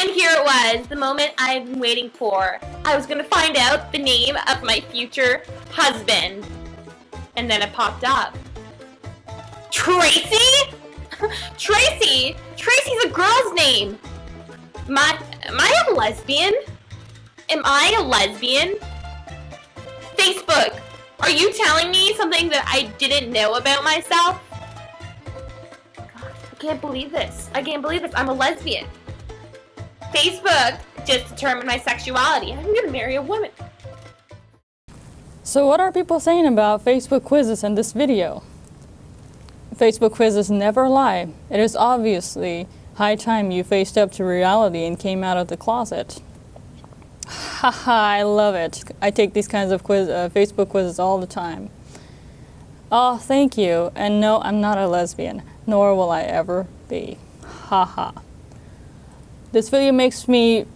And here it was, the moment I've been waiting for. I was gonna find out the name of my future husband. And then it popped up. Tracy? Tracy? Tracy's a girl's name. Am I a lesbian? Am I a lesbian? Facebook, are you telling me something that I didn't know about myself? God, I can't believe this. I can't believe this. I'm a lesbian. Facebook just determined my sexuality. I'm gonna marry a woman. So what are people saying about Facebook quizzes in this video? Facebook quizzes never lie. It is obviously high time you faced up to reality and came out of the closet. Haha, I love it. I take these kinds of Facebook quizzes all the time. Oh, thank you. And no, I'm not a lesbian, nor will I ever be. Haha. This video makes me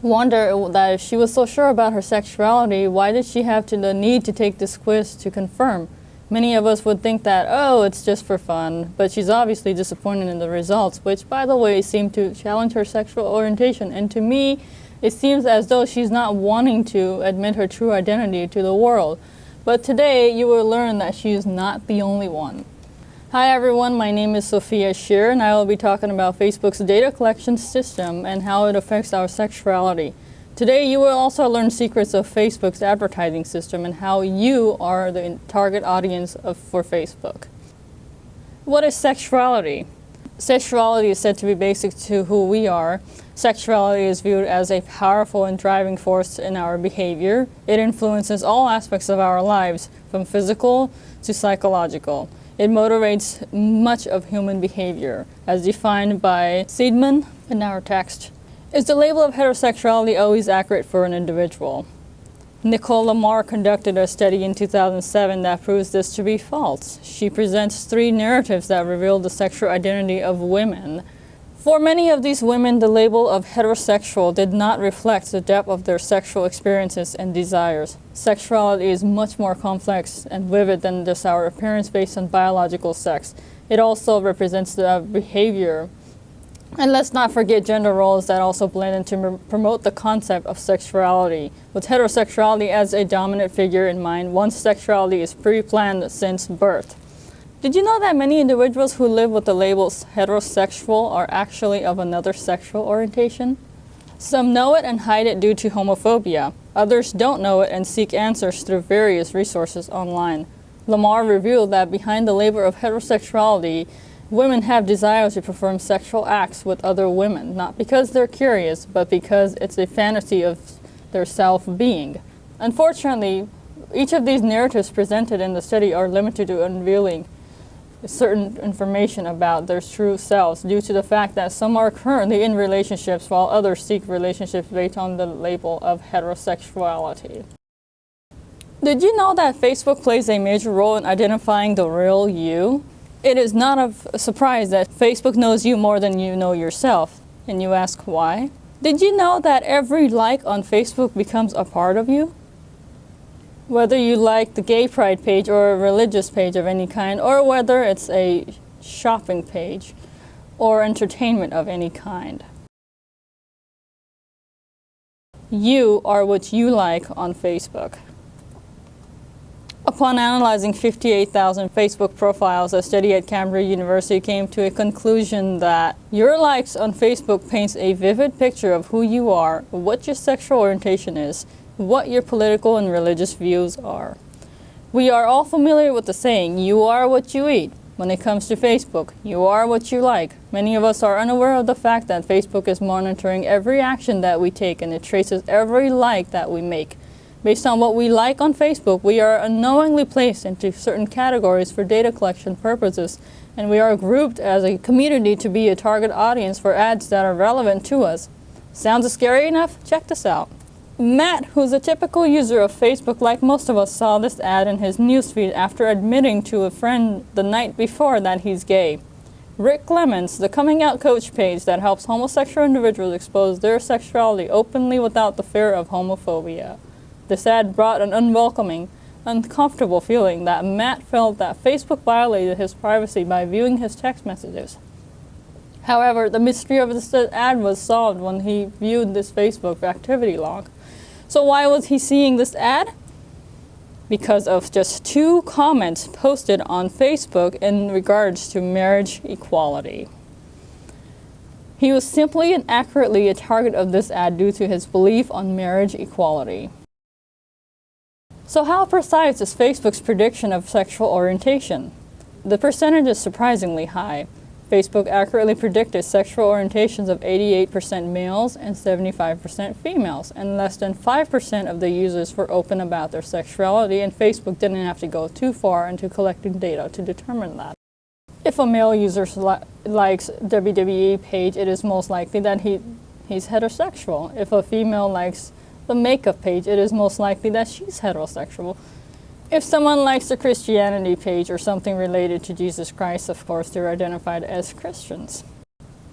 wonder that if she was so sure about her sexuality, why did she have the need to take this quiz to confirm? Many of us would think that, oh, it's just for fun, but she's obviously disappointed in the results, which, by the way, seem to challenge her sexual orientation. And to me, it seems as though she's not wanting to admit her true identity to the world. But today, you will learn that she is not the only one. Hi everyone, my name is Sofia and I will be talking about Facebook's data collection system and how it affects our sexuality. Today you will also learn secrets of Facebook's advertising system and how you are the target audience for Facebook. What is sexuality? Sexuality is said to be basic to who we are. Sexuality is viewed as a powerful and driving force in our behavior. It influences all aspects of our lives, from physical to psychological. It motivates much of human behavior, as defined by Seidman in our text. Is the label of heterosexuality always accurate for an individual? Nicole Lamar conducted a study in 2007 that proves this to be false. She presents 3 narratives that reveal the sexual identity of women. For many of these women, the label of heterosexual did not reflect the depth of their sexual experiences and desires. Sexuality is much more complex and vivid than just our appearance based on biological sex. It also represents the behavior. And let's not forget gender roles that also blend in to promote the concept of sexuality. With heterosexuality as a dominant figure in mind, one's sexuality is pre-planned since birth. Did you know that many individuals who live with the labels heterosexual are actually of another sexual orientation? Some know it and hide it due to homophobia. Others don't know it and seek answers through various resources online. Lamar revealed that behind the label of heterosexuality, women have desires to perform sexual acts with other women, not because they're curious, but because it's a fantasy of their self-being. Unfortunately, each of these narratives presented in the study are limited to unveiling certain information about their true selves due to the fact that some are currently in relationships while others seek relationships based on the label of heterosexuality. Did you know that Facebook plays a major role in identifying the real you? It is not a surprise that Facebook knows you more than you know yourself. And you ask why? Did you know that every like on Facebook becomes a part of you? Whether you like the gay pride page or a religious page of any kind, or whether it's a shopping page or entertainment of any kind. You are what you like on Facebook. Upon analyzing 58,000 Facebook profiles, a study at Cambridge University came to a conclusion that your likes on Facebook paints a vivid picture of who you are, what your sexual orientation is, what your political and religious views are. We are all familiar with the saying, you are what you eat. When it comes to Facebook, you are what you like. Many of us are unaware of the fact that Facebook is monitoring every action that we take and it traces every like that we make. Based on what we like on Facebook, we are unknowingly placed into certain categories for data collection purposes, and we are grouped as a community to be a target audience for ads that are relevant to us. Sounds scary enough? Check this out. Matt, who's a typical user of Facebook like most of us, saw this ad in his newsfeed after admitting to a friend the night before that he's gay. Rick Clemens, the coming out coach page that helps homosexual individuals expose their sexuality openly without the fear of homophobia. This ad brought an unwelcoming, uncomfortable feeling that Matt felt that Facebook violated his privacy by viewing his text messages. However, the mystery of this ad was solved when he viewed this Facebook activity log. So why was he seeing this ad? Because of just 2 comments posted on Facebook in regards to marriage equality. He was simply and accurately a target of this ad due to his belief on marriage equality. So how precise is Facebook's prediction of sexual orientation? The percentage is surprisingly high. Facebook accurately predicted sexual orientations of 88% males and 75% females, and less than 5% of the users were open about their sexuality, and Facebook didn't have to go too far into collecting data to determine that. If a male user likes WWE page, it is most likely that he's heterosexual. If a female likes the makeup page, it is most likely that she's heterosexual. If someone likes the Christianity page or something related to Jesus Christ, of course, they're identified as Christians.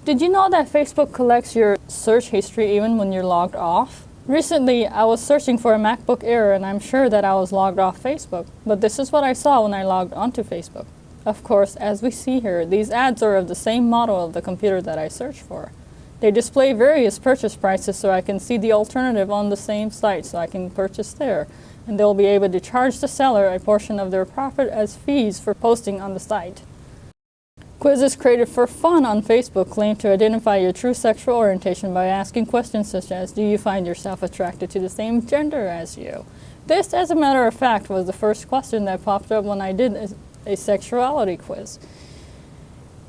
Did you know that Facebook collects your search history even when you're logged off? Recently, I was searching for a MacBook Air and I'm sure that I was logged off Facebook, but this is what I saw when I logged onto Facebook. Of course, as we see here, these ads are of the same model of the computer that I searched for. They display various purchase prices so I can see the alternative on the same site so I can purchase there. And they'll be able to charge the seller a portion of their profit as fees for posting on the site. Quizzes created for fun on Facebook claim to identify your true sexual orientation by asking questions such as, do you find yourself attracted to the same gender as you? This, as a matter of fact, was the first question that popped up when I did a sexuality quiz.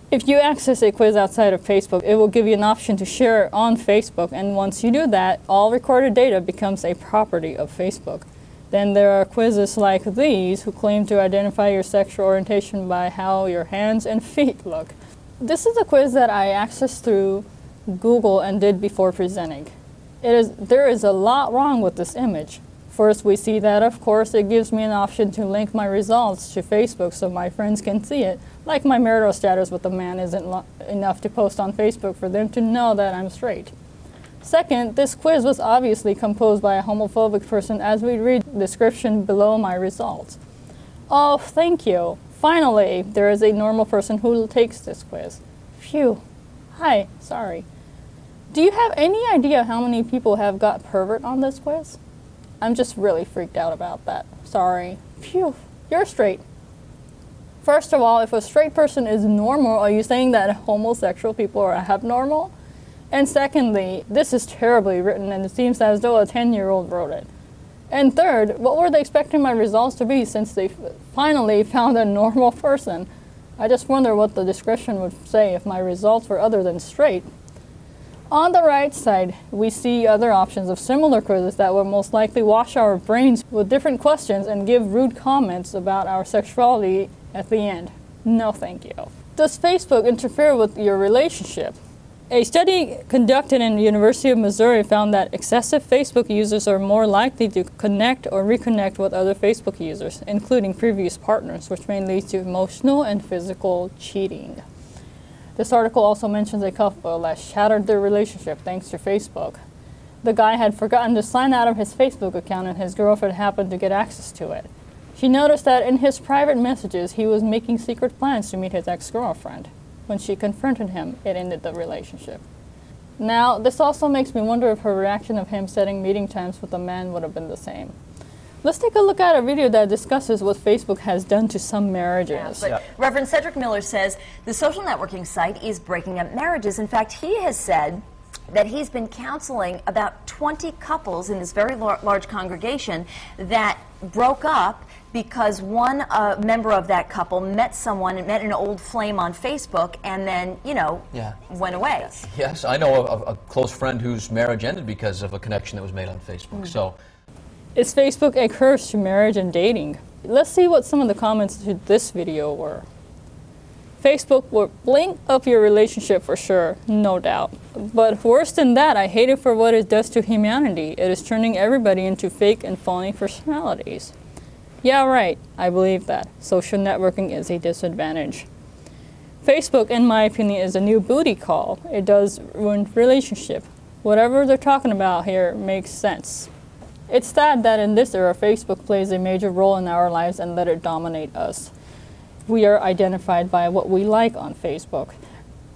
If you access a quiz outside of Facebook, it will give you an option to share it on Facebook, and once you do that, all recorded data becomes a property of Facebook. Then there are quizzes like these who claim to identify your sexual orientation by how your hands and feet look. This is a quiz that I accessed through Google and did before presenting. There is a lot wrong with this image. First, we see that, of course, it gives me an option to link my results to Facebook so my friends can see it. Like my marital status with a man isn't enough to post on Facebook for them to know that I'm straight. Second, this quiz was obviously composed by a homophobic person, as we read the description below my results. Oh, thank you. Finally, there is a normal person who takes this quiz. Phew. Hi, sorry. Do you have any idea how many people have got pervert on this quiz? I'm just really freaked out about that. Sorry. Phew. You're straight. First of all, if a straight person is normal, are you saying that homosexual people are abnormal? And secondly, this is terribly written and it seems as though a 10-year-old wrote it. And third, what were they expecting my results to be since they finally found a normal person? I just wonder what the description would say if my results were other than straight. On the right side, we see other options of similar quizzes that will most likely wash our brains with different questions and give rude comments about our sexuality at the end. No thank you. Does Facebook interfere with your relationship? A study conducted in the University of Missouri found that excessive Facebook users are more likely to connect or reconnect with other Facebook users, including previous partners, which may lead to emotional and physical cheating. This article also mentions a couple that shattered their relationship thanks to Facebook. The guy had forgotten to sign out of his Facebook account and his girlfriend happened to get access to it. She noticed that in his private messages he was making secret plans to meet his ex-girlfriend. When she confronted him, it ended the relationship. Now, this also makes me wonder if her reaction of him setting meeting times with a man would have been the same. Let's take a look at a video that discusses what Facebook has done to some marriages. But Reverend Cedric Miller says the social networking site is breaking up marriages. In fact, he has said that he's been counseling about 20 couples in this very large congregation that broke up because one member of that couple met an old flame on Facebook and then, went away. Yes, I know a close friend whose marriage ended because of a connection that was made on Facebook. So, is Facebook a curse to marriage and dating? Let's see what some of the comments to this video were. Facebook will blink up your relationship for sure, no doubt. But worse than that, I hate it for what it does to humanity. It is turning everybody into fake and phony personalities. Yeah, right, I believe that. Social networking is a disadvantage. Facebook, in my opinion, is a new booty call. It does ruin relationship. Whatever they're talking about here makes sense. It's sad that in this era, Facebook plays a major role in our lives and let it dominate us. We are identified by what we like on Facebook.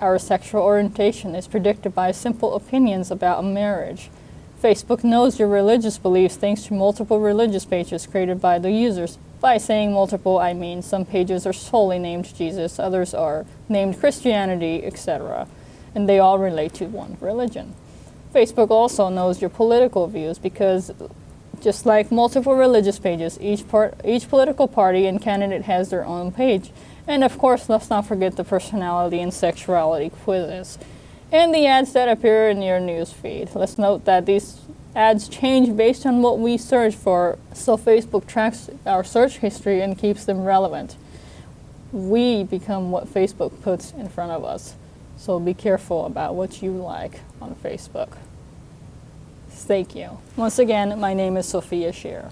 our sexual orientation is predicted by simple opinions about a marriage. Facebook knows your religious beliefs thanks to multiple religious pages created by the users. By saying multiple, I mean some pages are solely named Jesus, others are named Christianity, etc. And they all relate to one religion. Facebook also knows your political views because just like multiple religious pages, each political party and candidate has their own page. And of course, let's not forget the personality and sexuality quizzes and the ads that appear in your news feed. Let's note that these ads change based on what we search for, so Facebook tracks our search history and keeps them relevant. We become what Facebook puts in front of us, so be careful about what you like on Facebook. Thank you. Once again, my name is Sofia Scheer.